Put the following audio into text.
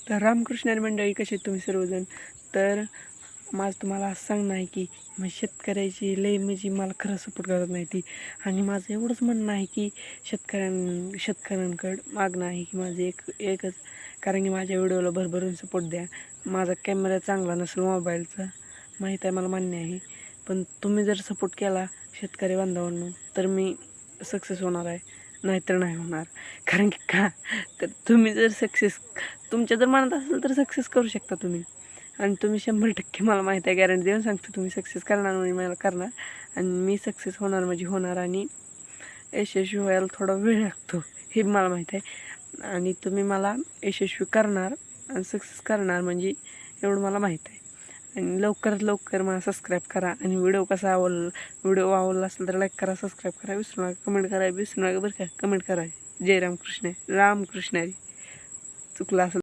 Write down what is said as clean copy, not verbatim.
तर रामकृष्ण मंडळी, कसे तुम्ही सर्वजण. तर माझं तुम्हाला असं सांगणं आहे की मग शेतकऱ्याची लई म्हणजे मला खरं सपोर्ट करत नाही ती. आणि माझं एवढंच म्हणणं आहे की शेतकऱ्यांकडं मागणं आहे की माझं एकच, कारण की माझ्या व्हिडिओला भरभरून सपोर्ट द्या. माझा कॅमेरा चांगला नसेल मोबाईलचा, माहीत आहे, मला मान्य आहे, पण तुम्ही जर सपोर्ट केला शेतकरी बांधवांनो तर मी सक्सेस होणार आहे, नाहीतर नाही होणार. कारण की का, तर तुम्ही जर तुमच्या जर मनात असेल तर सक्सेस करू शकता तुम्ही. आणि तुम्ही 100% मला माहीत आहे, गॅरंटी देऊन सांगतो, तुम्ही सक्सेस करणार म्हणजे मला करणार. आणि मी सक्सेस होणार म्हणजे होणार. आणि यशस्वी व्हायला थोडा वेळ लागतो हे मला माहीत आहे. आणि तुम्ही मला यशस्वी करणार आणि सक्सेस करणार म्हणजे एवढं मला माहीत आहे. आणि लवकरात लवकर मला सबस्क्राईब करा. आणि व्हिडिओ आवडला असेल तर लाईक करा, सबस्क्राईब करा विसरू नका, कमेंट करा विसरू नका बरं का. कमेंट करा. जय रामकृष्ण, रामकृष्ण. चुकलं असेल